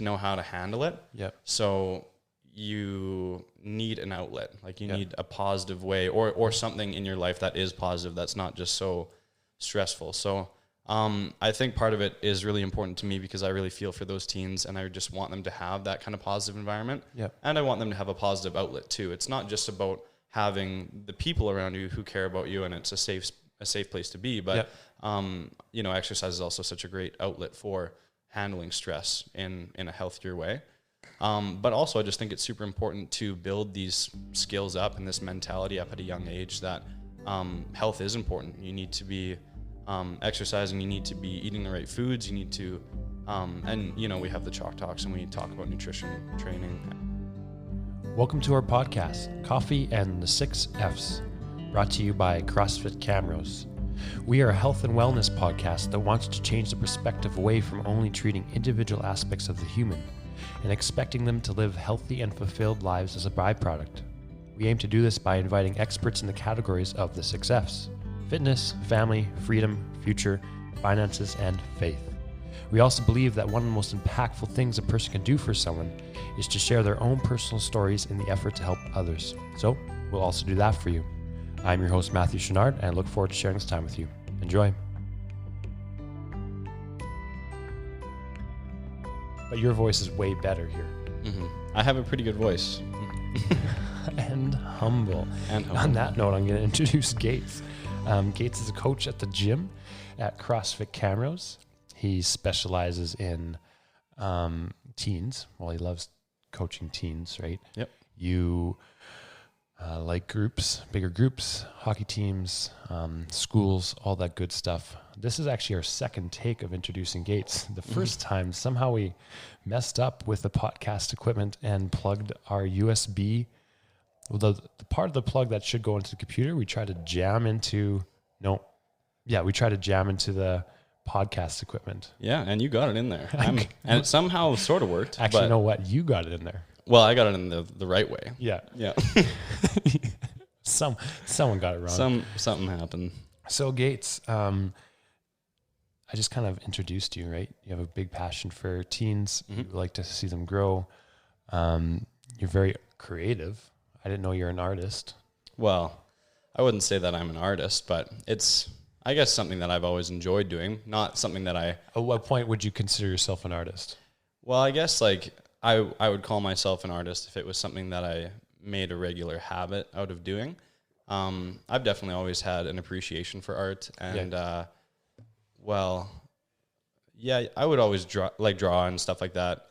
know how to handle it. Yep. So you need an outlet, like you need a positive way or something in your life that is positive, that's not just so stressful. So I think part of it is really important to me because I really feel for those teens, and I just want them to have that kind of positive environment. Yep. And I want them to have a positive outlet too. It's not just about having the people around you who care about you and it's a safe place to be, but you know, exercise is also such a great outlet for handling stress in a healthier way. But also I just think it's super important to build these skills up and this mentality up at a young age that health is important. You need to be exercising, you need to be eating the right foods, you need to, and you know, we have the Chalk Talks and we talk about nutrition training. Welcome to our podcast, Coffee and the 6 F's, brought to you by CrossFit Camrose. We are a health and wellness podcast that wants to change the perspective away from only treating individual aspects of the human and expecting them to live healthy and fulfilled lives as a byproduct. We aim to do this by inviting experts in the categories of the 6 F's: fitness, family, freedom, future, finances, and faith. We also believe that one of the most impactful things a person can do for someone is to share their own personal stories in the effort to help others. So we'll also do that for you. I'm your host, Matthew Chenard, and I look forward to sharing this time with you. Enjoy. But your voice is way better here. Mm-hmm. I have a pretty good voice. And humble. On that note, I'm going to introduce Gaetes. Gaetes is a coach at the gym at CrossFit Camrose. He specializes in teens. Well, he loves coaching teens, right? Yep. You like groups, bigger groups, hockey teams, schools, all that good stuff. This is actually our second take of introducing Gaetes. The first time, somehow we messed up with the podcast equipment and plugged our USB. Well, the part of the plug that should go into the computer, we tried to jam into the podcast equipment. Yeah, and you got it in there. And it somehow sort of worked. Actually, you know what? You got it in there. Well, I got it in the right way. Yeah. Yeah. Someone got it wrong. Something happened. So Gaetes, I just kind of introduced you, right? You have a big passion for teens. Mm-hmm. You like to see them grow. You're very creative. I didn't know you're an artist. Well, I wouldn't say that I'm an artist, but it's, I guess, something that I've always enjoyed doing. Not something that I... At what point would you consider yourself an artist? Well, I guess like I would call myself an artist if it was something that I made a regular habit out of doing. I've definitely always had an appreciation for art, and I would always draw and stuff like that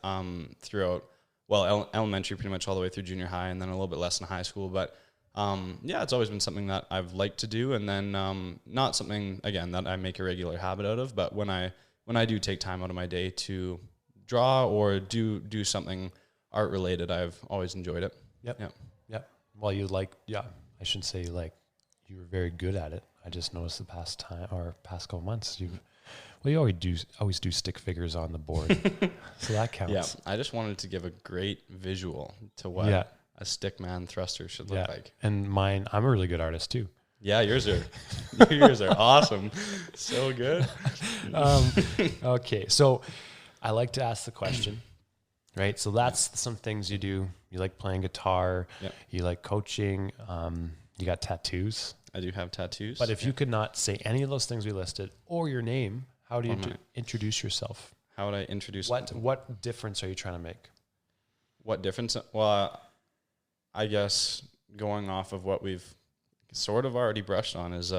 throughout, elementary, pretty much all the way through junior high, and then a little bit less in high school. But it's always been something that I've liked to do, and then not something, again, that I make a regular habit out of. But when I do take time out of my day to draw or do something art related, I've always enjoyed it. Yep. Well, you shouldn't say you were very good at it. I just noticed the past couple months you always do stick figures on the board. So that counts. Yeah. I just wanted to give a great visual to what a stick man thruster should look like. And mine, I'm a really good artist too. Yeah, yours are awesome. So good. Okay. So I like to ask the question, right? So that's some things you do. You like playing guitar. Yep. You like coaching. You got tattoos. I do have tattoos. But if you could not say any of those things we listed or your name, how do you introduce yourself? How would I introduce? What difference are you trying to make? What difference? Well, I guess going off of what we've sort of already brushed on is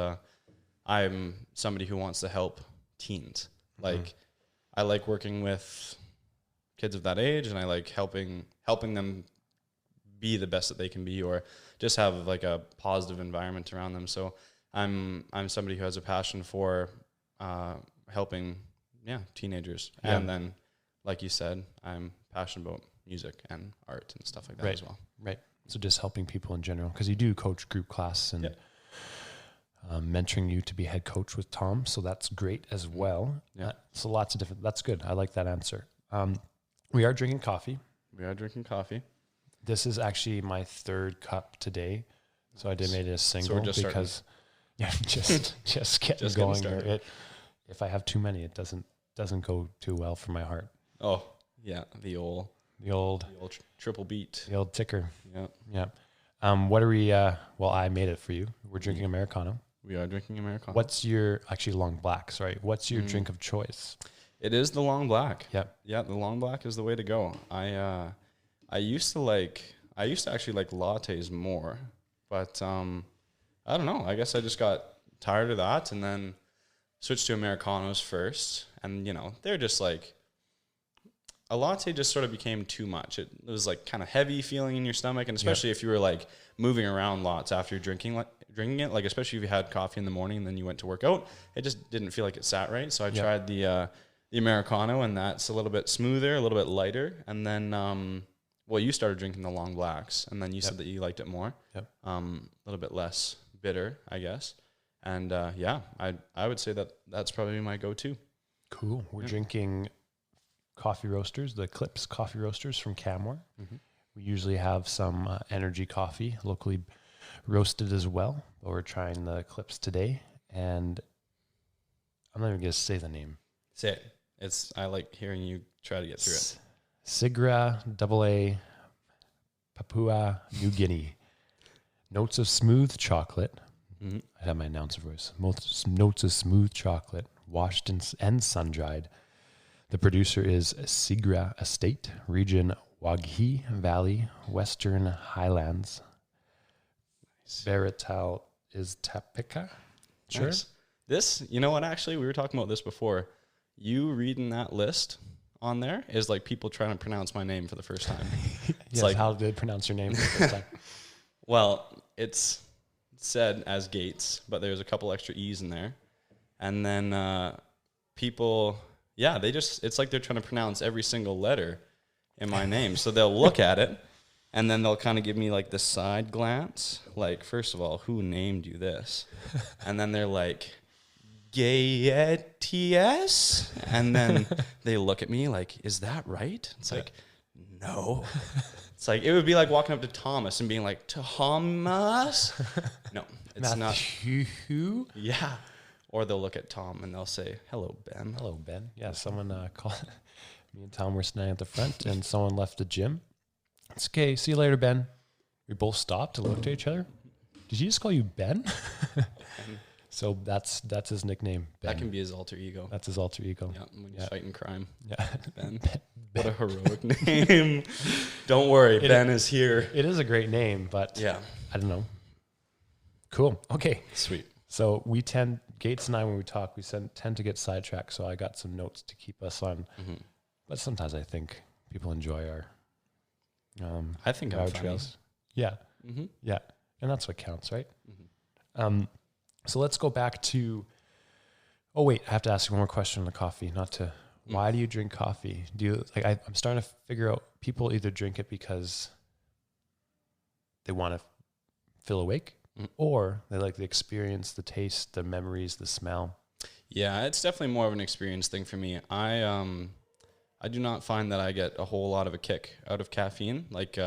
I'm somebody who wants to help teens. Like I like working with kids of that age, and I like helping them be the best that they can be, or just have like a positive environment around them. So I'm somebody who has a passion for helping teenagers. Yeah. And then, like you said, I'm passionate about music and art and stuff like that as well. Right. So just helping people in general, because you do coach group class and mentoring you to be head coach with Tom. So that's great as well. Yeah. So lots of different, that's good. I like that answer. We are drinking coffee. This is actually my third cup today. So I did make it a single, so we're just because just getting going. If I have too many, it doesn't go too well for my heart. Oh, Yeah, the old triple beat. The old ticker. Yeah. Yeah. What are we, well, I made it for you. We're drinking Americano. We are drinking Americano. What's your, actually long black, sorry. What's your drink of choice? It is the long black. Yep. Yeah, the long black is the way to go. I used to actually like lattes more, but I don't know. I guess I just got tired of that and then switched to Americanos first. And, they're just like, a latte just sort of became too much. It was like kind of heavy feeling in your stomach. And especially if you were like moving around lots after drinking it, like especially if you had coffee in the morning and then you went to work out, it just didn't feel like it sat right. So I tried the Americano, and that's a little bit smoother, a little bit lighter. And then, you started drinking the long blacks, and then you said that you liked it more. Yep. A little bit less bitter, I guess. And I would say that's probably my go-to. Cool. We're drinking coffee roasters, the Clips coffee roasters from Camrose. Mm-hmm. We usually have some energy coffee, locally roasted as well, but we're trying the Clips today. And I'm not even going to say the name. Say it. I like hearing you try to get through it. Sigra AA Papua New Guinea. Notes of smooth chocolate. Mm-hmm. I have my announcer voice. Notes of smooth chocolate, washed and sun-dried. The producer is Sigra Estate, region Waghi Valley, Western Highlands. Baratal is Tapika. Sure. Nice. This, you know what, actually, we were talking about this before. You reading that list on there is like people trying to pronounce my name for the first time. Yes, like, how did they pronounce your name for the first time? Well, it's said as Gates, but there's a couple extra E's in there. And then people, it's like they're trying to pronounce every single letter in my name. So they'll look at it, and then they'll kind of give me like the side glance. Like, first of all, who named you this? And then they're like, Gaetes, and then they look at me like, is that right? It's like, no. It's like, it would be like walking up to Thomas and being like, Thomas? No, it's Matthew? Not. Yeah. Or they'll look at Tom and they'll say, hello, Ben. Hello, Ben. Yeah, someone called. Me and Tom were standing at the front, and someone left the gym. It's okay. See you later, Ben. We both stopped and looked at each other. Did he just call you Ben? So that's his nickname, Ben. That can be his alter ego. That's his alter ego. Yeah, when he's fighting crime. Yeah. Ben. What a heroic name. Don't worry, Ben is here. It is a great name, but I don't know. Cool. Okay. Sweet. So Gates and I, when we talk, we tend to get sidetracked, so I got some notes to keep us on. Mm-hmm. But sometimes I think people enjoy our I think our trails. Yeah. Mm-hmm. Yeah. And that's what counts, right? Mm-hmm. So let's go back to, I have to ask you one more question on the coffee, why do you drink coffee? I'm starting to figure out, people either drink it because they want to feel awake, or they like the experience, the taste, the memories, the smell. Yeah, it's definitely more of an experience thing for me. I do not find that I get a whole lot of a kick out of caffeine. Like,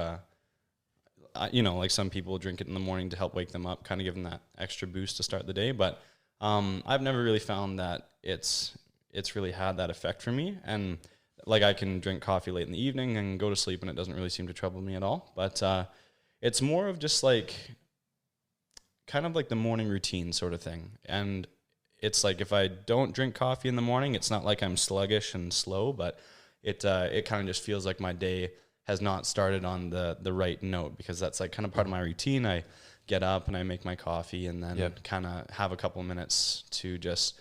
like some people drink it in the morning to help wake them up, kind of give them that extra boost to start the day. But I've never really found that it's really had that effect for me. And like, I can drink coffee late in the evening and go to sleep, and it doesn't really seem to trouble me at all. But it's more of just like kind of like the morning routine sort of thing. And it's like, if I don't drink coffee in the morning, it's not like I'm sluggish and slow, but it kind of just feels like my day has not started on the right note, because that's like kind of part of my routine. I get up and I make my coffee, and then kind of have a couple of minutes to just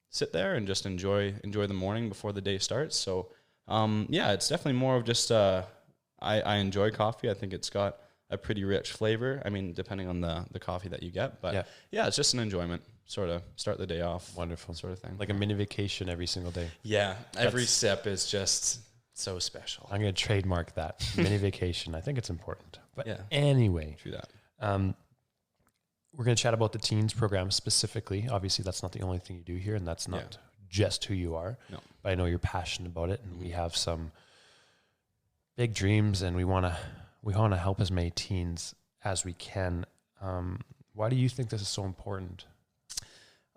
sit there and just enjoy the morning before the day starts. So it's definitely more of just I enjoy coffee. I think it's got a pretty rich flavor. I mean, depending on the coffee that you get, but it's just an enjoyment, sort of start the day off. Wonderful. Sort of thing. Like a mini vacation every single day. Yeah. Every sip is just so special. I'm going to trademark that. Mini vacation. I think it's important. But anyway. True that. We're going to chat about the teens program specifically. Obviously, that's not the only thing you do here, and that's not just who you are. No. But I know you're passionate about it, and we have some big dreams, and we want to help as many teens as we can. Why do you think this is so important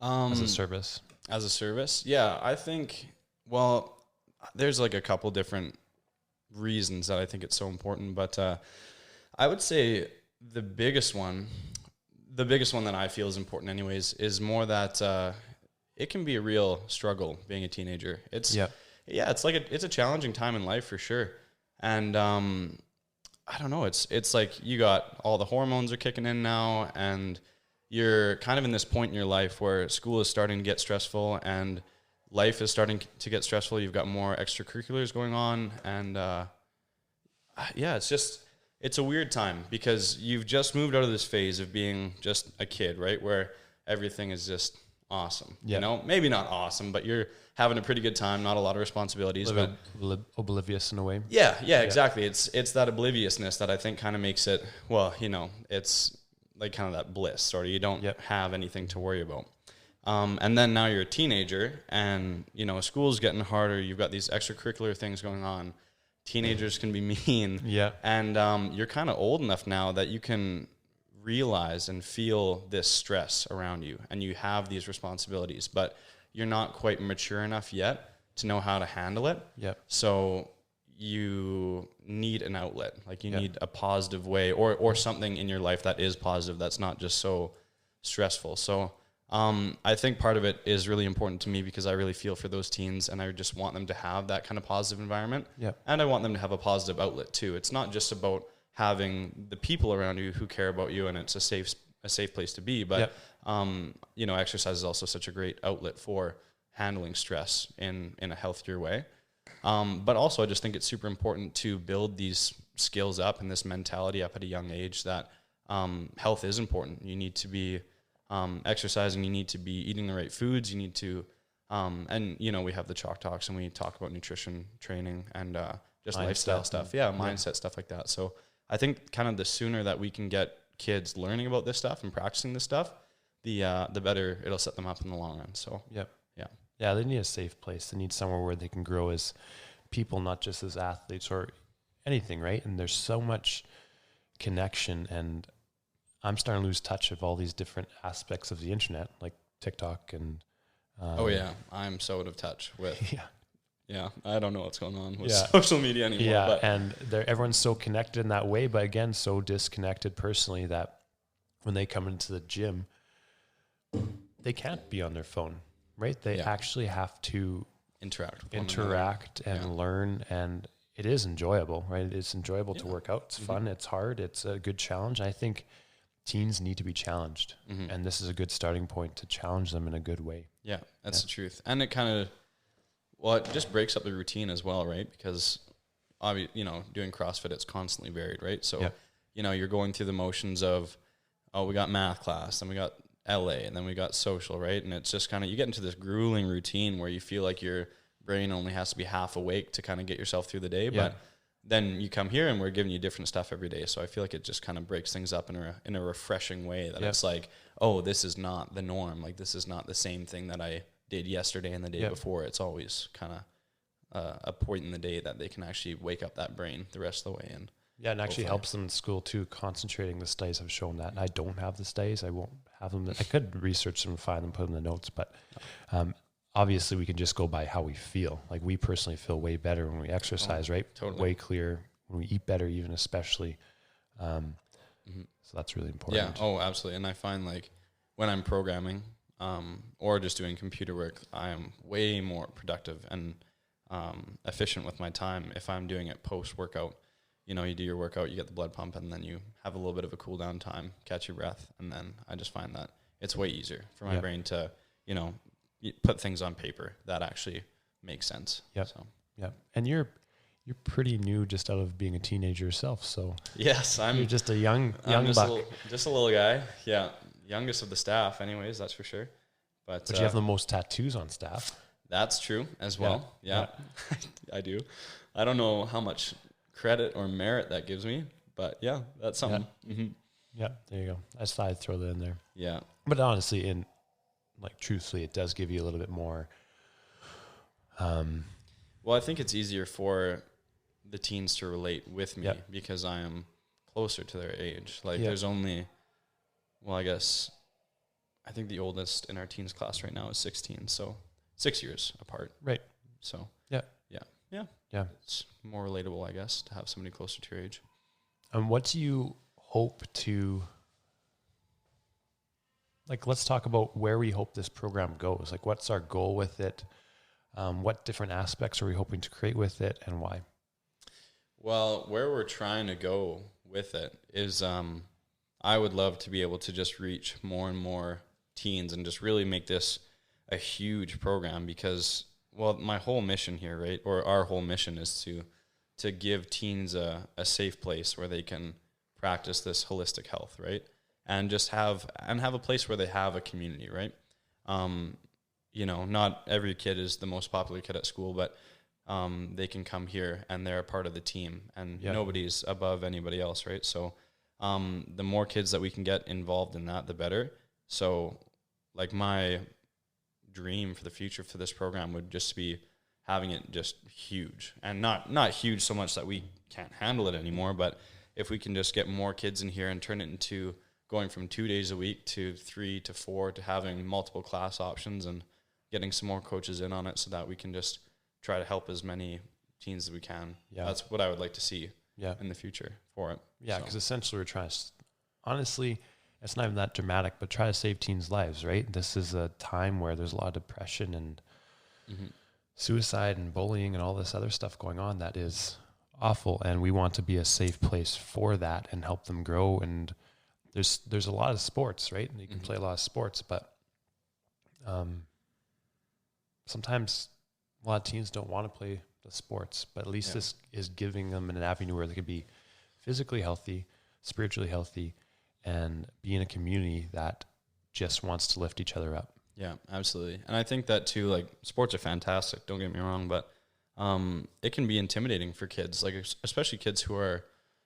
as a service? As a service? Yeah, I think, well, there's like a couple different reasons that I think it's so important, but I would say the biggest one that I feel is important anyways, is more that it can be a real struggle being a teenager. It's it's a challenging time in life for sure. And I don't know, it's like you got all the hormones are kicking in now, and you're kind of in this point in your life where school is starting to get stressful and life is starting to get stressful. You've got more extracurriculars going on, and it's a weird time because you've just moved out of this phase of being just a kid, right? Where everything is just awesome. You know, maybe not awesome, but you're having a pretty good time, not a lot of responsibilities, but oblivious in a way. Yeah, exactly. It's that obliviousness that I think kind of makes it, well, you know, it's like kind of that bliss, sort of, you don't have anything to worry about. And then now you're a teenager and, you know, school's getting harder. You've got these extracurricular things going on. Teenagers can be mean. Yeah. And you're kind of old enough now that you can realize and feel this stress around you, and you have these responsibilities, but you're not quite mature enough yet to know how to handle it. Yep. So you need an outlet, like you need a positive way or something in your life that is positive, that's not just so stressful. So I think part of it is really important to me because I really feel for those teens, and I just want them to have that kind of positive environment. Yep. And I want them to have a positive outlet too. It's not just about having the people around you who care about you and it's a safe place to be, but you know, exercise is also such a great outlet for handling stress in a healthier way. But also I just think it's super important to build these skills up and this mentality up at a young age that health is important. You need to be exercising, you need to be eating the right foods, you need to and you know, we have the chalk talks and we talk about nutrition training and just lifestyle stuff, mindset stuff like that. So I think kind of the sooner that we can get kids learning about this stuff and practicing this stuff, the better it'll set them up in the long run. So yeah, they need a safe place. They need somewhere where they can grow as people, not just as athletes or anything, right? And there's so much connection, and I'm starting to lose touch of all these different aspects of the internet, like TikTok and I'm so out of touch with I don't know what's going on with social media anymore. But and everyone's so connected in that way, but again, so disconnected personally that when they come into the gym, they can't be on their phone, right? They actually have to interact and learn, and it is enjoyable, right? It's enjoyable to work out. It's fun. It's hard. It's a good challenge. I think teens need to be challenged, and this is a good starting point to challenge them in a good way. Yeah, that's the truth. And it kind of, it just breaks up the routine as well, right? Because, you know, doing CrossFit, it's constantly varied, right? So, you know, you're going through the motions of, we got math class, then we got LA, and then we got social, right? And it's just kind of, you get into this grueling routine where you feel like your brain only has to be half awake to kind of get yourself through the day. But then you come here and we're giving you different stuff every day. So I feel like it just kind of breaks things up in a refreshing way that it's like, oh, this is not the norm. Like, this is not the same thing that I did yesterday and the day before. It's always kind of a point in the day that they can actually wake up that brain the rest of the way. And it actually helps them in school too. Concentrating, the studies have shown that. And I don't have the studies. I won't have them. I could research them, find them, put them in the notes, but obviously we can just go by how we feel. Like, we personally feel way better when we exercise, right? Totally. Way clear when we eat better, even especially. So that's really important. Yeah. Oh, absolutely. And I find, like, when I'm programming or just doing computer work, I am way more productive and efficient with my time if I'm doing it post-workout. You know, you do your workout, you get the blood pump, and then you have a little bit of a cool down time, catch your breath, and then I just find that it's way easier for my brain to, you know, put things on paper that actually make sense. And you're pretty new, just out of being a teenager yourself. So yes, you're just a young buck. Just a little guy. Yeah, youngest of the staff, anyways. That's for sure. But you have the most tattoos on staff. That's true as well. Yeah. I do. I don't know how much credit or merit that gives me, but yeah, that's something. Yeah, there you go. I just thought I'd throw that in there. Yeah, but honestly, truthfully, it does give you a little bit more. Well, I think it's easier for the teens to relate with me because I am closer to their age. Like, there's only, I think the oldest in our teens class right now is 16, so 6 years apart. Right. So Yeah. Yeah. It's more relatable, I guess, to have somebody closer to your age. And what do you hope to, like, let's talk about where we hope this program goes. Like, what's our goal with it? What different aspects are we hoping to create with it, and why? Well, where we're trying to go with it is I would love to be able to just reach more and more teens and just really make this a huge program because, well, my whole mission here, right, or our whole mission is to give teens a safe place where they can practice this holistic health, right, and just have a place where they have a community, right? You know, not every kid is the most popular kid at school, but they can come here and they're a part of the team, and nobody's above anybody else, right? So the more kids that we can get involved in that, the better. So like my dream for the future for this program would just be having it just huge, and not huge so much that we can't handle it anymore, but if we can just get more kids in here and turn it into going from 2 days a week to 3 to 4 to having multiple class options and getting some more coaches in on it so that we can just try to help as many teens as we can. Yeah. That's what I would like to see in the future for it. Yeah, because essentially we're trying to, honestly, it's not even that dramatic, but try to save teens' lives, right? This is a time where there's a lot of depression and suicide and bullying and all this other stuff going on that is awful, and we want to be a safe place for that and help them grow. And there's a lot of sports, right? And you can play a lot of sports, but sometimes a lot of teens don't want to play the sports, but at least this is giving them an avenue where they could be physically healthy, spiritually healthy, and be in a community that just wants to lift each other up. Yeah, absolutely. And I think that too, like, sports are fantastic, don't get me wrong, but it can be intimidating for kids, like especially kids who are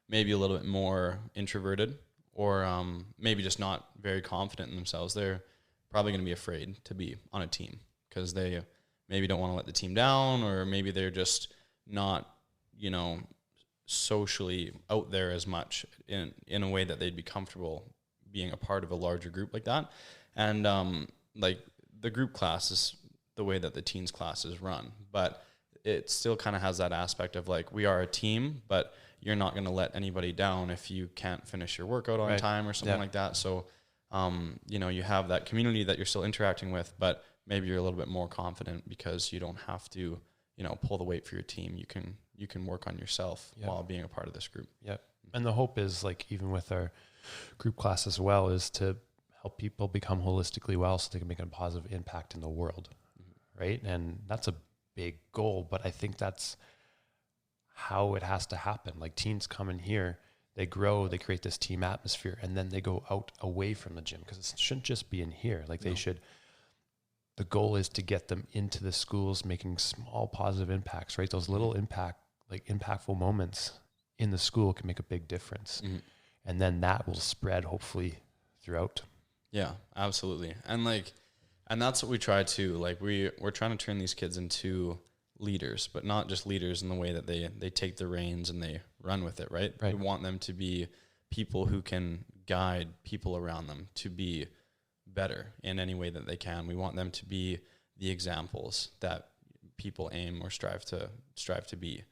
maybe a little bit more introverted or maybe just not very confident in themselves. They're probably going to be afraid to be on a team because they maybe don't want to let the team down, or maybe they're just not, you know, socially out there as much in a way that they'd be comfortable being a part of a larger group like that. And like the group class is the way that the teens class is run, but it still kind of has that aspect of like, we are a team, but you're not going to let anybody down if you can't finish your workout on time or something like that. So, you know, you have that community that you're still interacting with, but maybe you're a little bit more confident because you don't have to, you know, pull the weight for your team. You can work on yourself while being a part of this group. Yep. And the hope is, like, even with our group class as well, is to help people become holistically well so they can make a positive impact in the world. Right. And that's a big goal, but I think that's how it has to happen. Like, teens come in here, they grow, they create this team atmosphere, and then they go out away from the gym, because it shouldn't just be in here. Like, they should, the goal is to get them into the schools, making small positive impacts, right? Those little impactful moments in the school can make a big difference. And then that will spread hopefully throughout. Yeah, absolutely. And that's what we try to, like, we're trying to turn these kids into leaders, but not just leaders in the way that they take the reins and they run with it, right? We want them to be people who can guide people around them to be better in any way that they can. We want them to be the examples that people aim or strive to be.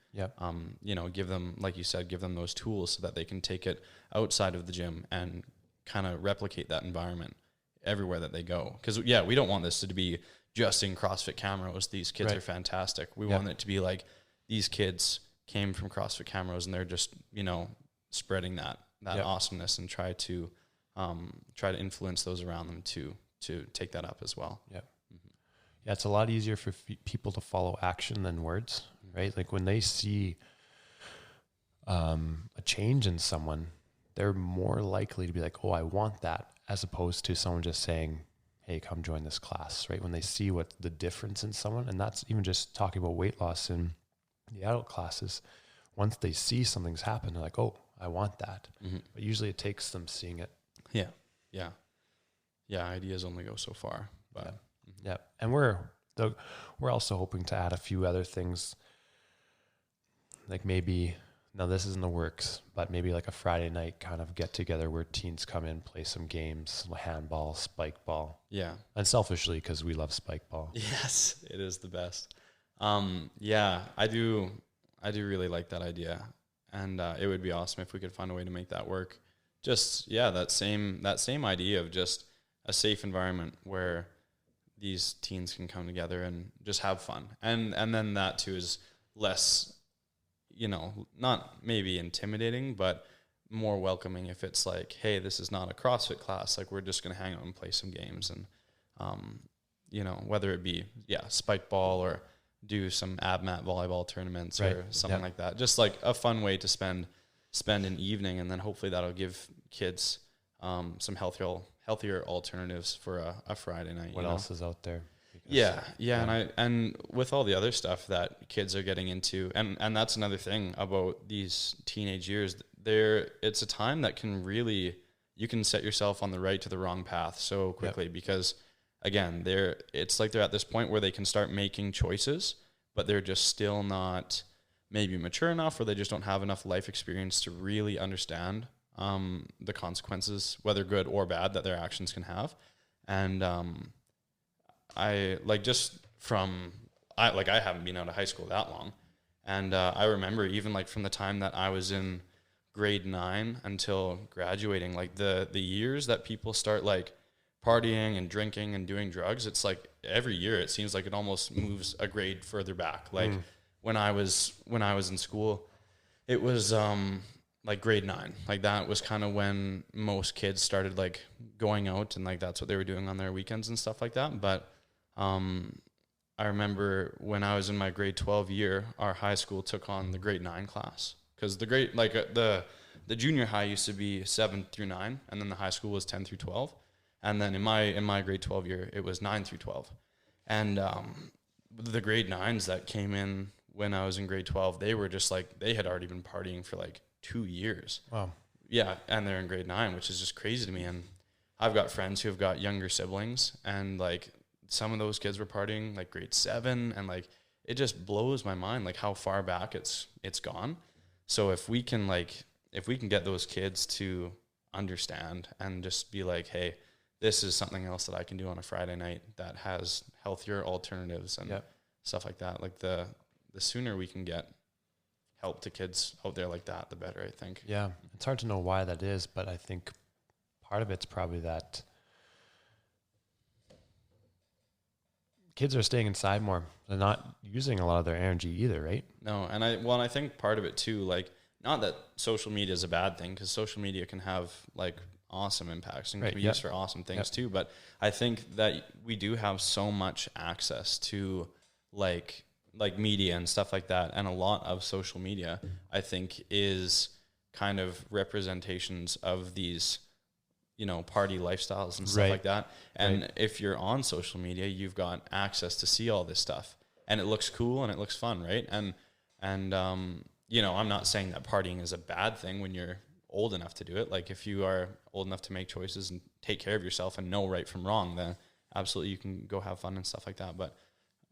You know, give them, like you said, give them those tools so that they can take it outside of the gym and kind of replicate that environment everywhere that they go. Because we don't want this to be just in CrossFit Camrose. These kids are fantastic. We want it to be like, these kids came from CrossFit Camrose and they're just, you know, spreading that awesomeness and try to influence those around them to take that up as well. Yeah, it's a lot easier for people to follow action than words, right? Like, when they see a change in someone, they're more likely to be like, oh, I want that, as opposed to someone just saying, hey, come join this class, right? When they see what the difference in someone, and that's even just talking about weight loss in the adult classes, once they see something's happened, they're like, oh, I want that. But usually it takes them seeing it. Yeah, ideas only go so far, but and we're also hoping to add a few other things, like maybe, now this is in the works, but maybe like a Friday night kind of get together where teens come in, play some games, handball, spike ball. Yeah. Unselfishly, because we love spike ball. Yes, it is the best. Yeah, I do really like that idea. And it would be awesome if we could find a way to make that work. Just, yeah, that same idea of just a safe environment where these teens can come together and just have fun. And then that too is less, not maybe intimidating, but more welcoming if it's like, hey, this is not a CrossFit class. Like, we're just going to hang out and play some games. And, whether it be, spike ball or do some ab mat volleyball tournaments or something like that. Just like a fun way to spend an evening. And then hopefully that'll give kids some healthier alternatives for a Friday night. What else is out there? Yeah. And with all the other stuff that kids are getting into, and that's another thing about these teenage years, it's a time that can really, you can set yourself on the right to the wrong path so quickly because again, it's like they're at this point where they can start making choices, but they're just still not maybe mature enough, or they just don't have enough life experience to really understand the consequences, whether good or bad, that their actions can have. And I haven't been out of high school that long, and I remember even like from the time that I was in grade 9 until graduating, like the years that people start like partying and drinking and doing drugs, it's like every year it seems like it almost moves a grade further back. Like when I was in school, it was like grade 9. Like that was kind of when most kids started like going out, and like that's what they were doing on their weekends and stuff like that. But I remember when I was in my grade 12 year, our high school took on the grade 9 class, because the junior high used to be 7 through 9, and then the high school was 10 through 12. And then in my grade 12 year, it was 9 through 12. And the grade 9s that came in when I was in grade 12, they were just like, they had already been partying for like 2 years. Wow. Yeah, and they're in grade 9, which is just crazy to me. And I've got friends who have got younger siblings, and like some of those kids were partying like grade 7, and like it just blows my mind like how far back it's gone. So if we can get those kids to understand and just be like, hey, this is something else that I can do on a Friday night that has healthier alternatives and stuff like that. Like the sooner we can get help to kids out there like that, the better, I think. Yeah. It's hard to know why that is, but I think part of it's probably that kids are staying inside more. They're not using a lot of their energy either, right? No. And I think part of it too, like, not that social media is a bad thing, because social media can have like awesome impacts and can be used for awesome things too. But I think that we do have so much access to like media and stuff like that. And a lot of social media, I think, is kind of representations of these, party lifestyles and stuff like that. And if you're on social media, you've got access to see all this stuff, and it looks cool and it looks fun. Right. And I'm not saying that partying is a bad thing when you're old enough to do it. Like if you are old enough to make choices and take care of yourself and know right from wrong, then absolutely you can go have fun and stuff like that. But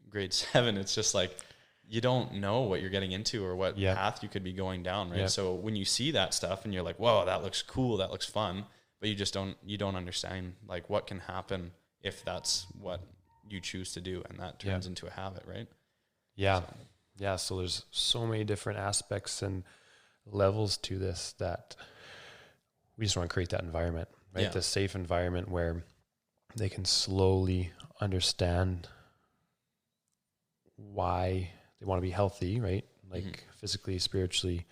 grade 7, it's just like you don't know what you're getting into or what path you could be going down, right? So when you see that stuff and you're like, whoa, that looks cool, that looks fun, but you don't understand like what can happen if that's what you choose to do, and that turns into a habit, right? So there's so many different aspects and levels to this that we just want to create that environment, right? The safe environment where they can slowly understand why they want to be healthy, right? Like physically, spiritually.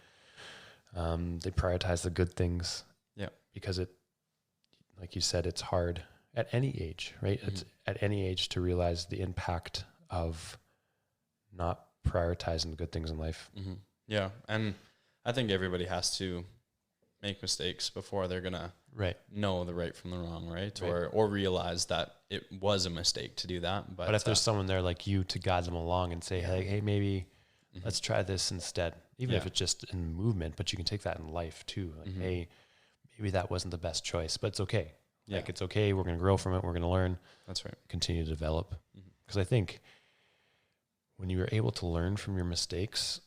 They prioritize the good things. Yeah. Because it, like you said, it's hard at any age, right? It's at any age to realize the impact of not prioritizing the good things in life. Yeah. And I think everybody has to make mistakes before they're going to know the right from the wrong, right? Or realize that it was a mistake to do that. But if there's someone there like you to guide them along and say, hey, maybe let's try this instead, even if it's just in movement, but you can take that in life too. Like, hey, maybe that wasn't the best choice, but it's okay. Like, it's okay. We're going to grow from it. We're going to learn. That's right. Continue to develop. Because I think when you are able to learn from your mistakes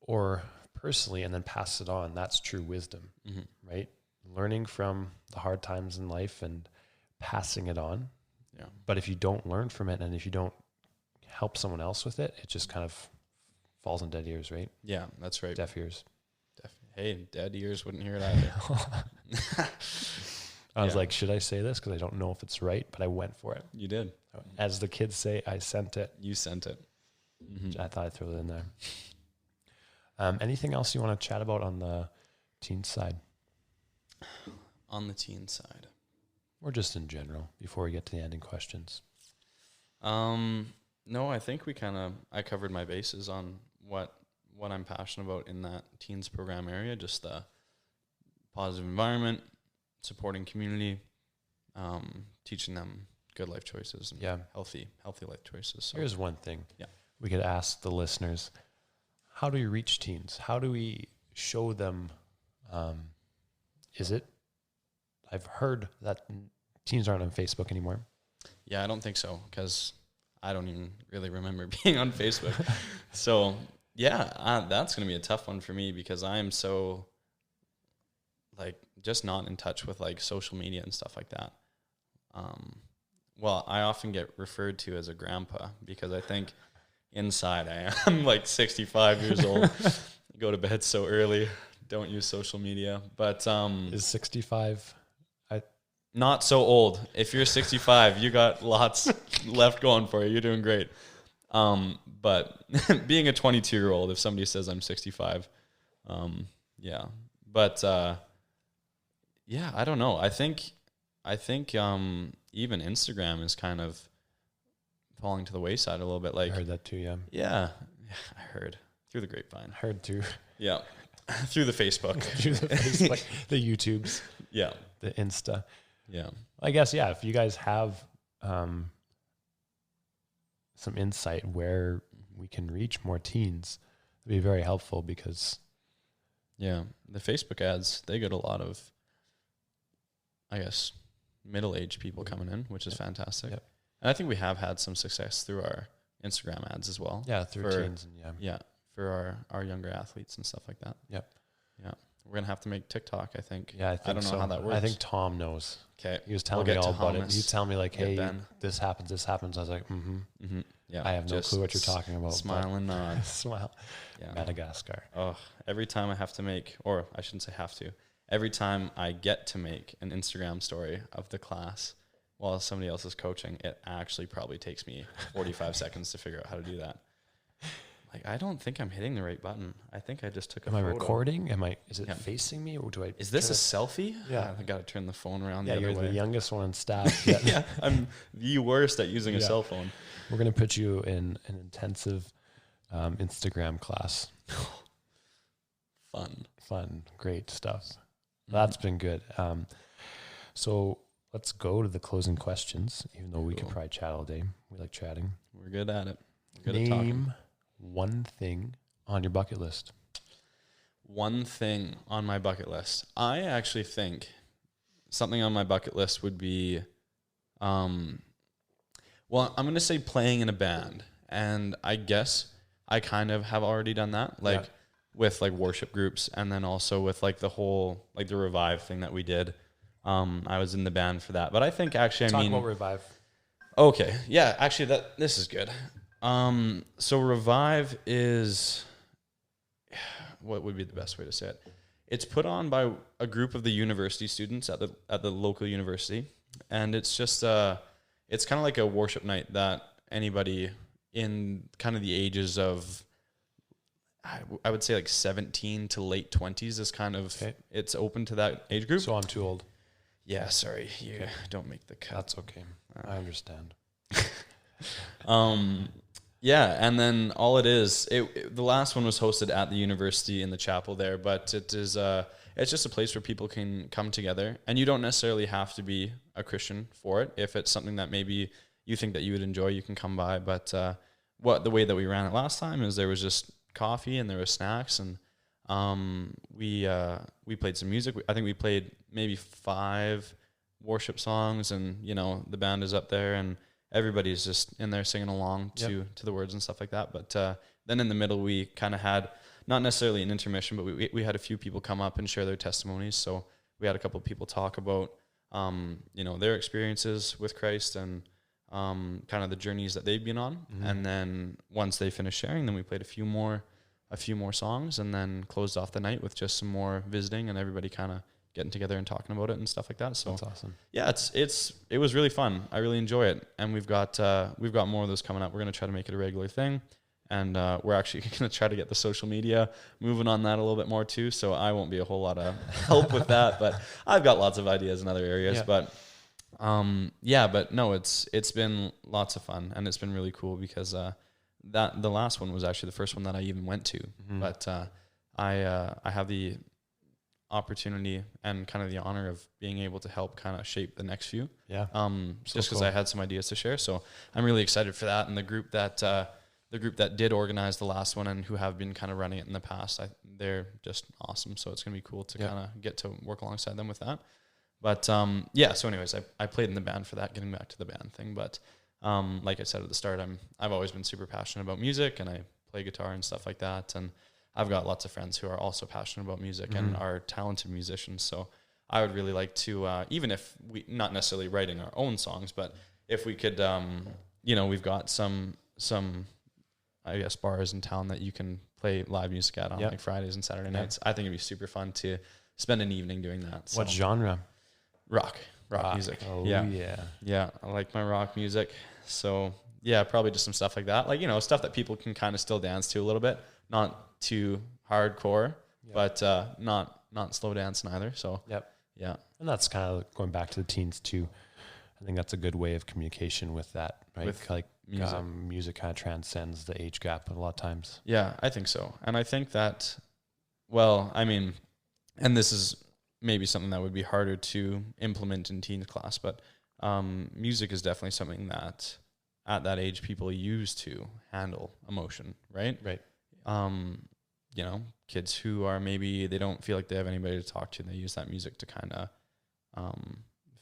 or personally and then pass it on, that's true wisdom, right? Learning from the hard times in life and passing it on. Yeah. But if you don't learn from it, and if you don't help someone else with it, it just kind of falls on dead ears, right? Yeah, that's right. Deaf ears. Hey, dead ears wouldn't hear it either. I was like, should I say this? Because I don't know if it's right, but I went for it. You did. As the kids say, I sent it. You sent it. I thought I'd throw it in there. Anything else you want to chat about on the teen side? On the teen side. Or just in general, before we get to the ending questions? No, I think I covered my bases on what I'm passionate about in that teens program area, just the positive environment, supporting community, teaching them good life choices and healthy life choices. So here's one thing. Yeah. We could ask the listeners, how do we reach teens? How do we show them, I've heard that teens aren't on Facebook anymore. Yeah, I don't think so, because I don't even really remember being on Facebook. So yeah, that's going to be a tough one for me, because I am so just not in touch with social media and stuff like that. Well, I often get referred to as a grandpa, because I think inside I am 65 years old. Go to bed so early, don't use social media. But is 65? Not so old. If you're 65, you got lots left going for you. You're doing great. But being a 22-year-old, if somebody says I'm 65, yeah. But yeah, I don't know. I think even Instagram is kind of falling to the wayside a little bit. I heard that too, yeah. Yeah, I heard through the grapevine. Heard too. Yeah, through the Facebook. Through the Facebook, the YouTubes. Yeah. The Insta. Yeah. I guess, yeah, if you guys have some insight where we can reach more teens, it'd be very helpful, because yeah, the Facebook ads, they get a lot of, I guess, middle-aged people coming in, which is fantastic. Yep. And I think we have had some success through our Instagram ads as well. Yeah, through teens. And yeah, for our younger athletes and stuff like that. Yep. Yeah. We're going to have to make TikTok, I think. Yeah, I don't know how that works. I think Tom knows. Okay. He was telling me all about it. He was telling me hey, this happens. I was like, Yeah. I have no clue what you're talking about. Smile and nod. Smile. Yeah. Madagascar. Oh, every time I have to make, or I shouldn't say have to, every time I get to make an Instagram story of the class while somebody else is coaching, it actually probably takes me 45 seconds to figure out how to do that. I don't think I'm hitting the right button. I think I just took a photo. Am I recording? Is it facing me, or do I? Is this a selfie? Yeah. I got to turn the phone around the the other way. You're the youngest one on staff. Yeah, I'm the worst at using a cell phone. We're going to put you in an intensive Instagram class. Fun. Great stuff. That's been good. So let's go to the closing questions, even though we could probably chat all day. We like chatting. We're good at it. We're good Name at talking. one thing on your bucket list. One thing on my bucket list. I actually think something on my bucket list would be, well, I'm going to say playing in a band. And I guess I kind of have already done that, with worship groups, and then also with the whole, the Revive thing that we did. I was in the band for that. But I think actually, Talk about Revive. Okay. Yeah, actually this is good. So Revive is, what would be the best way to say it? It's put on by a group of the university students at the local university, and it's just it's kind of like a worship night that anybody in kind of the ages of, I would say 17 to late 20s is kind of, it's open to that age group. So I'm too old. Yeah, sorry, you don't make the cut. That's okay. I understand. Yeah, and then all it is, the last one was hosted at the university in the chapel there, but it is it's just a place where people can come together, and you don't necessarily have to be a Christian for it. If it's something that maybe you think that you would enjoy, you can come by. But the way that we ran it last time is there was just coffee and there was snacks, and we played some music. I think we played maybe 5 worship songs, and the band is up there, and everybody's just in there singing along to the words and stuff like that. But then in the middle, we kind of had, not necessarily an intermission, but we had a few people come up and share their testimonies. So we had a couple of people talk about, their experiences with Christ, and kind of the journeys that they've been on. And then once they finished sharing, then we played a few more songs, and then closed off the night with just some more visiting and everybody kind of getting together and talking about it and stuff like that. So That's awesome. Yeah, it was really fun. I really enjoy it. And we've got more of those coming up. We're going to try to make it a regular thing. And we're actually going to try to get the social media moving on that a little bit more too. So I won't be a whole lot of help with that, but I've got lots of ideas in other areas. Yeah. But but no, it's been lots of fun, and it's been really cool because that the last one was actually the first one that I even went to. But I have the opportunity and kind of the honor of being able to help kind of shape the next few. Yeah. Just because I had some ideas to share. So I'm really excited for that. And the group that did organize the last one and who have been kind of running it in the past, they're just awesome. So it's going to be cool to kind of get to work alongside them with that. But so anyways, I played in the band for that, getting back to the band thing. But like I said at the start, I've always been super passionate about music, and I play guitar and stuff like that. And I've got lots of friends who are also passionate about music and are talented musicians. So I would really like to, even if we not necessarily writing our own songs, but if we could, we've got some, I guess, bars in town that you can play live music at on like Fridays and Saturday nights. I think it'd be super fun to spend an evening doing that. So. What genre? Rock music. Oh, yeah. I like my rock music. So yeah, probably just some stuff like that. Like, stuff that people can kind of still dance to a little bit, not too hardcore, but not slow dance neither. So yeah. And that's kind of going back to the teens too. I think that's a good way of communication with that, right? With like music kind of transcends the age gap a lot of times. Yeah, I think so. And I think that, and this is maybe something that would be harder to implement in teen class, but music is definitely something that at that age people use to handle emotion, right? Right. Kids who are maybe they don't feel like they have anybody to talk to, they use that music to kind of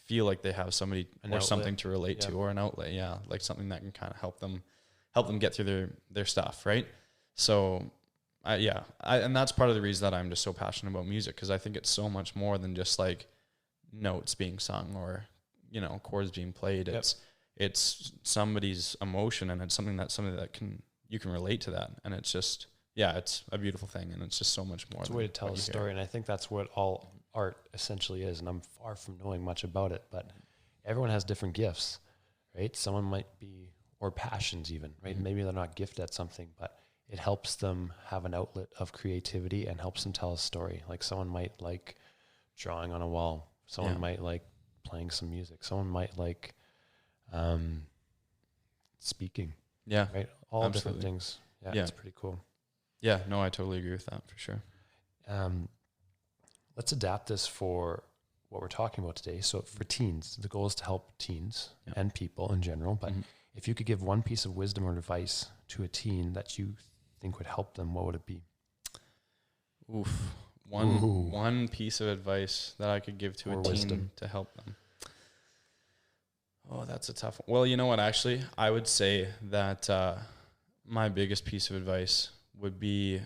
feel like they have somebody something to relate to, or an outlet, like something that can kind of help them get through their stuff, right? So and that's part of the reason that I'm just so passionate about music, because I think it's so much more than just like notes being sung or chords being played. It's somebody's emotion, and it's something that you can relate to that, and it's just it's a beautiful thing, and it's just so much more. It's a way to tell a story, and I think that's what all art essentially is. And I'm far from knowing much about it, but everyone has different gifts, right? Someone might be, or passions even, right? Maybe they're not gifted at something, but it helps them have an outlet of creativity and helps them tell a story. Like someone might like drawing on a wall. Someone might like playing some music. Someone might like speaking. Yeah. Right. All different things. Yeah. It's pretty cool. Yeah. No, I totally agree with that for sure. Let's adapt this for what we're talking about today. So for teens, the goal is to help teens and people in general. But if you could give one piece of wisdom or advice to a teen that you think would help them, what would it be? One piece of advice that I could give to a teen to help them. Oh, that's a tough one. Well, you know what? Actually, I would say that my biggest piece of advice would be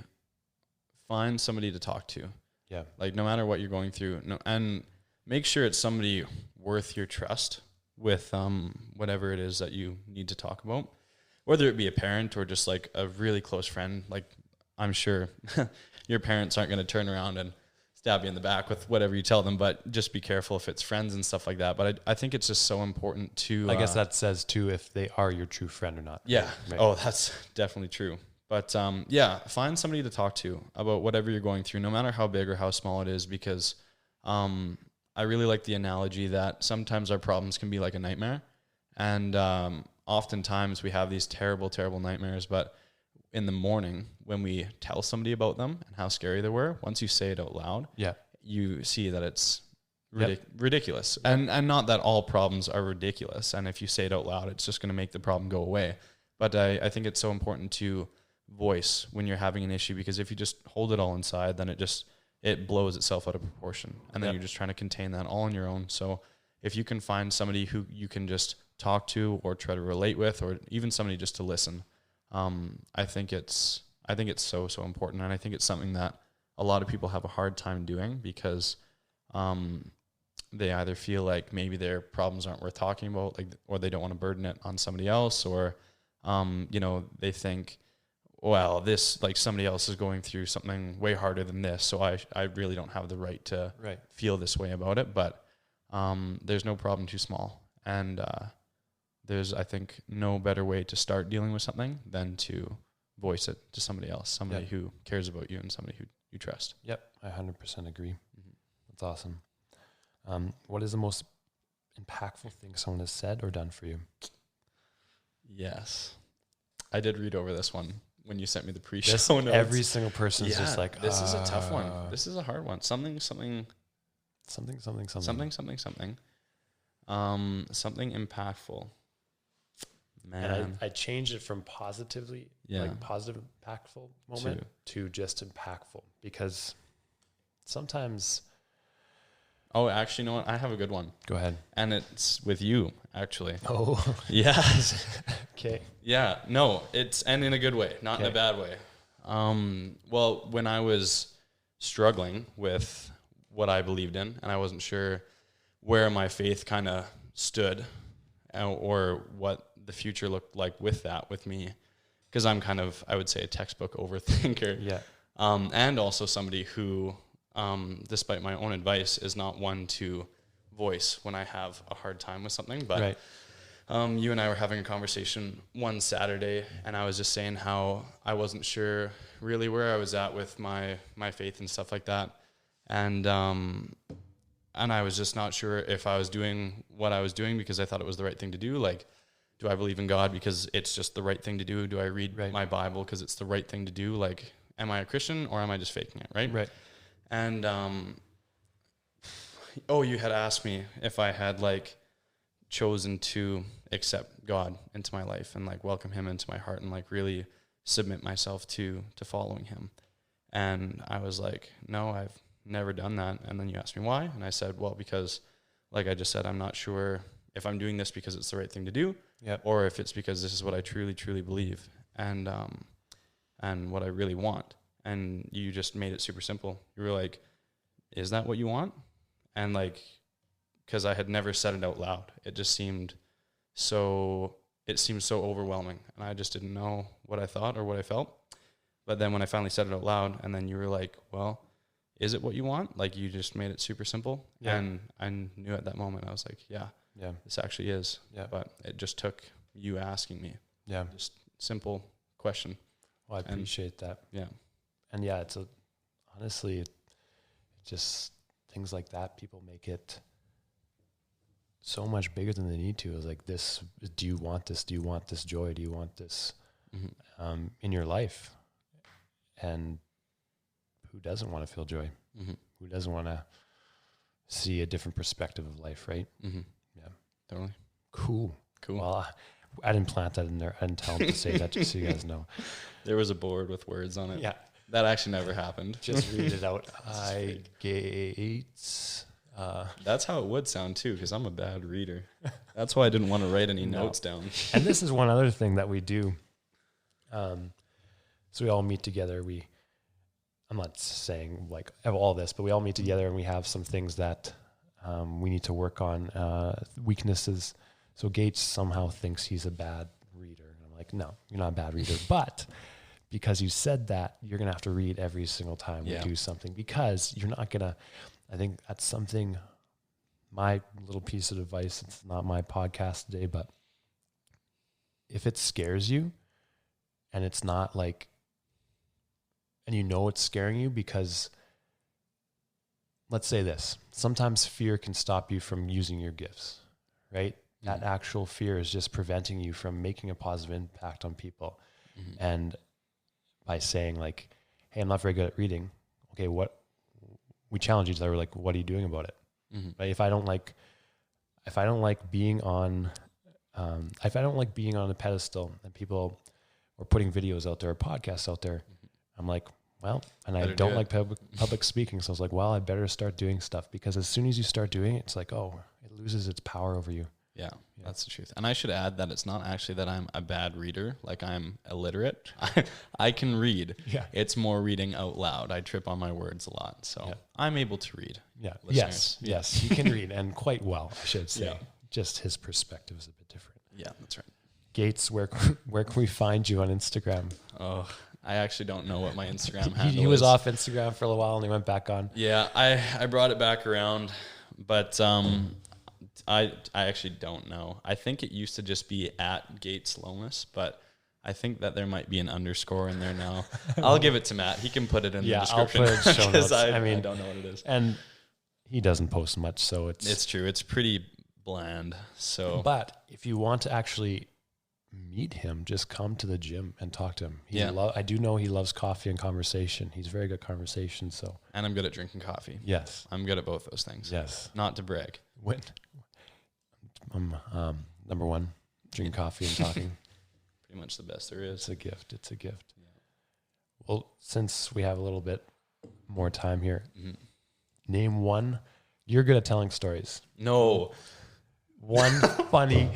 find somebody to talk to. Yeah. Like no matter what you're going through, and make sure it's somebody worth your trust with whatever it is that you need to talk about. Whether it be a parent or just like a really close friend. Like I'm sure your parents aren't going to turn around and stab you in the back with whatever you tell them, but just be careful if it's friends and stuff like that. But I think it's just so important to... I guess that says too if they are your true friend or not. Yeah. Right. Oh, that's definitely true. But find somebody to talk to about whatever you're going through, no matter how big or how small it is, because I really like the analogy that sometimes our problems can be like a nightmare. And oftentimes we have these terrible, terrible nightmares, but in the morning when we tell somebody about them and how scary they were, once you say it out loud, you see that it's ridiculous. And not that all problems are ridiculous. And if you say it out loud, it's just going to make the problem go away. But I think it's so important to voice when you're having an issue, because if you just hold it all inside, then it blows itself out of proportion. And then you're just trying to contain that all on your own. So if you can find somebody who you can just talk to or try to relate with, or even somebody just to listen, I think it's so, so important. And I think it's something that a lot of people have a hard time doing, because they either feel like maybe their problems aren't worth talking about, like, or they don't want to burden it on somebody else, or, you know, they think, well, this, like, somebody else is going through something way harder than this, so I really don't have the right to feel this way about it. But there's no problem too small. And there's, I think, no better way to start dealing with something than to voice it to somebody else, somebody who cares about you and somebody who you trust. Yep, I 100% agree. That's awesome. What is the most impactful thing someone has said or done for you? Yes. I did read over this one when you sent me the pre-show notes. Every single person is just like, this is a tough one. This is a hard one. Something impactful. Man. And I changed it from positively, like positive impactful moment to just impactful, because sometimes. Oh, actually, you know what? I have a good one. Go ahead. And it's with you, actually. Oh. Yeah. Okay. Yeah. No, and in a good way, not in a bad way. Well, when I was struggling with what I believed in, and I wasn't sure where my faith kind of stood or what the future looked like with me, because I'm kind of, I would say, a textbook overthinker. Yeah. And also somebody who, despite my own advice, is not one to voice when I have a hard time with something. But you and I were having a conversation one Saturday, and I was just saying how I wasn't sure really where I was at with my faith and stuff like that. And I was just not sure if I was doing what I was doing because I thought it was the right thing to do. Like, do I believe in God because it's just the right thing to do? Do I read my Bible because it's the right thing to do? Like, am I a Christian or am I just faking it? Right. And, you had asked me if I had, like, chosen to accept God into my life and, like, welcome him into my heart and, like, really submit myself to following him. And I was like, no, I've never done that. And then you asked me why. And I said, well, because, like I just said, I'm not sure if I'm doing this because it's the right thing to do, or if it's because this is what I truly, truly believe and what I really want. And you just made it super simple. You were like, is that what you want? And, like, because I had never said it out loud, it just seemed so overwhelming. And I just didn't know what I thought or what I felt. But then when I finally said it out loud, and then you were like, well, is it what you want? Like, you just made it super simple. Yeah. And I knew at that moment, I was like, yeah, this actually is. Yeah. But it just took you asking me. Yeah. Just simple question. Well, I appreciate that. Yeah. And yeah, honestly, it just things like that, people make it so much bigger than they need to. It's like, this, do you want this? Do you want this joy? Do you want this in your life? And who doesn't want to feel joy? Mm-hmm. Who doesn't want to see a different perspective of life, right? Mm-hmm. Yeah. Totally. Cool. Well, I didn't plant that in there. I didn't tell him to say that, just so you guys know. There was a board with words on it. Yeah. That actually never happened. Just read it out. Gaetes. That's how it would sound too, because I'm a bad reader. That's why I didn't want to write any notes down. And this is one other thing that we do. So we all meet together. I'm not saying like all this, but we all meet together and we have some things that we need to work on, weaknesses. So Gates somehow thinks he's a bad reader. And I'm like, no, you're not a bad reader. But because you said that, you're going to have to read every single time we do something, because you're not going to, I think that's something, my little piece of advice, it's not my podcast today, but if it scares you and it's not like, and you know it's scaring you, because let's say this, sometimes fear can stop you from using your gifts, right? Mm-hmm. That actual fear is just preventing you from making a positive impact on people. Mm-hmm. And by saying like, hey, I'm not very good at reading. Okay, we challenge each other, like, what are you doing about it? Mm-hmm. Right? If I don't like being on a pedestal and people are putting videos out there or podcasts out there, I'm like, well, and I don't like public speaking. So I was like, well, I better start doing stuff, because as soon as you start doing it, it's like, oh, it loses its power over you. Yeah, that's the truth. And I should add that it's not actually that I'm a bad reader, like I'm illiterate. I can read. Yeah. It's more reading out loud. I trip on my words a lot. So I'm able to read. Yeah. Listeners. Yes. He can read, and quite well, I should say. Yeah. Just his perspective is a bit different. Yeah, that's right. Gates, where can we find you on Instagram? Oh, I actually don't know what my Instagram handle is. He was off Instagram for a while and he went back on. Yeah, I brought it back around, but I actually don't know. I think it used to just be at Gaetes Lomas, but I think that there might be an underscore in there now. I'll give it to Matt. He can put it in the description. I'll put it in show notes. I don't know what it is. And he doesn't post much, so it's true. It's pretty bland. So, but if you want to actually meet him, just come to the gym and talk to him. I do know he loves coffee and conversation. He's very good at conversation. So, and I'm good at drinking coffee. Yes, I'm good at both those things. Yes, not to brag. Number one, drinking coffee and talking. Pretty much the best there is. It's a gift. It's a gift. Yeah. Well, since we have a little bit more time here, name one. You're good at telling stories. No. One funny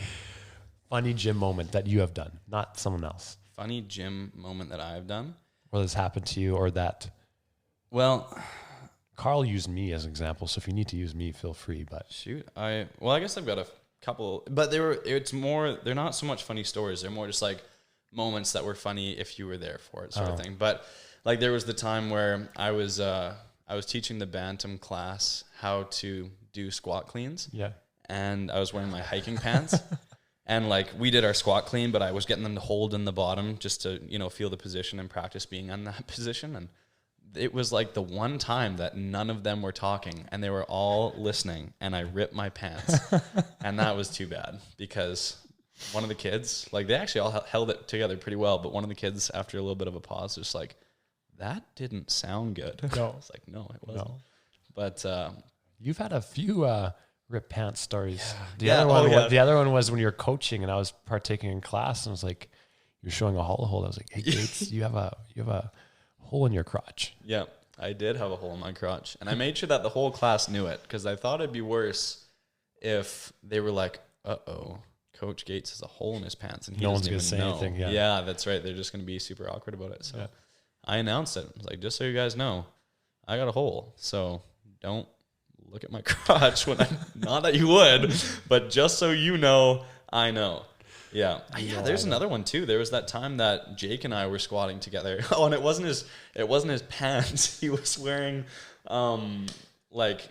gym moment that you have done, not someone else. Funny gym moment that I've done? Or that's happened to you, or that... Well... Carl used me as an example, so if you need to use me, feel free, but... Shoot, I guess I've got a couple, but they're not so much funny stories, they're more just like moments that were funny if you were there for it, sort of thing. But like there was the time where I was teaching the bantam class how to do squat cleans. Yeah. And I was wearing my hiking pants. And like we did our squat clean, but I was getting them to hold in the bottom just to, feel the position and practice being in that position. And it was like the one time that none of them were talking and they were all listening, and I ripped my pants. And that was too bad because one of the kids, like they actually all held it together pretty well, but one of the kids, after a little bit of a pause, was like, that didn't sound good. No. I was like, no, it wasn't. No. But you've had a few rip pants stories. Yeah. The other one was when you were coaching and I was partaking in class, and I was like, you're showing a hollow hold. I was like, hey Gates, you have a hole in your crotch. Yeah, I did have a hole in my crotch, and I made sure that the whole class knew it because I thought it'd be worse if they were like, uh-oh, Coach Gates has a hole in his pants and he no one's doesn't gonna say know. anything. Yeah, that's right. They're just gonna be super awkward about it. So I announced it. I was like, just so you guys know, I got a hole. So don't look at my crotch when not that you would, but just so you know, I know. Yeah. There's another one too. There was that time that Jake and I were squatting together. Oh, and it wasn't his pants. He was wearing like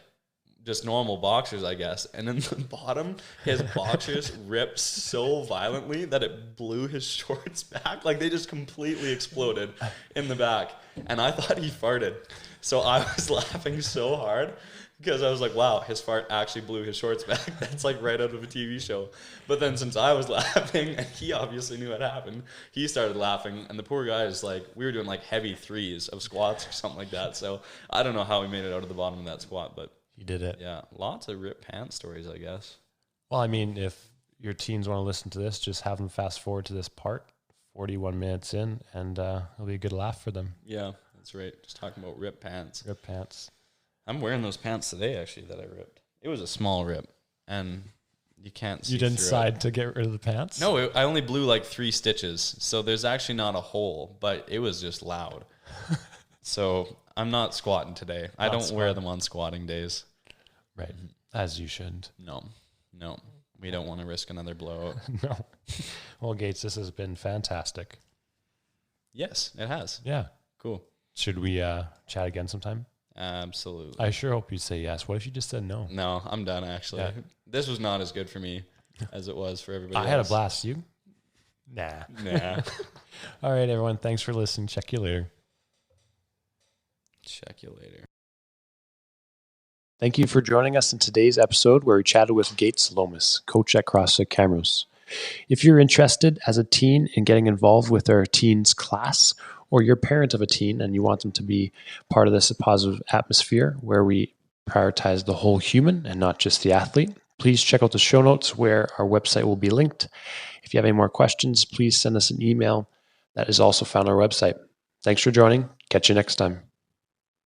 just normal boxers, I guess. And in the bottom, his boxers ripped so violently that it blew his shorts back. Like they just completely exploded in the back. And I thought he farted. So I was laughing so hard because I was like, wow, his fart actually blew his shorts back. That's like right out of a TV show. But then since I was laughing and he obviously knew what happened, he started laughing. And the poor guy is like, we were doing like heavy threes of squats or something like that. So I don't know how he made it out of the bottom of that squat, but he did it. Yeah, lots of rip pants stories, I guess. Well, I mean, if your teens want to listen to this, just have them fast forward to this part, 41 minutes in, and it'll be a good laugh for them. Yeah, that's right. Just talking about rip pants. Rip pants. I'm wearing those pants today, actually, that I ripped. It was a small rip, and you can't see. You didn't decide to get rid of the pants? No, I only blew like 3 stitches, so there's actually not a hole, but it was just loud. So I'm not squatting today. I don't wear them on squatting days. Right, as you shouldn't. No, we don't want to risk another blowout. No. Well, Gates, this has been fantastic. Yes, it has. Yeah. Cool. Should we chat again sometime? Absolutely. I sure hope you say yes. What if you just said no? No, I'm done, actually. Yeah. This was not as good for me as it was for everybody else. I had a blast. You? Nah. All right, everyone. Thanks for listening. Check you later. Thank you for joining us in today's episode where we chatted with Gaetes Lomas, coach at CrossFit Camrose. If you're interested as a teen in getting involved with our teens class, or you're a parent of a teen and you want them to be part of this positive atmosphere where we prioritize the whole human and not just the athlete, please check out the show notes where our website will be linked. If you have any more questions, please send us an email that is also found on our website. Thanks for joining. Catch you next time.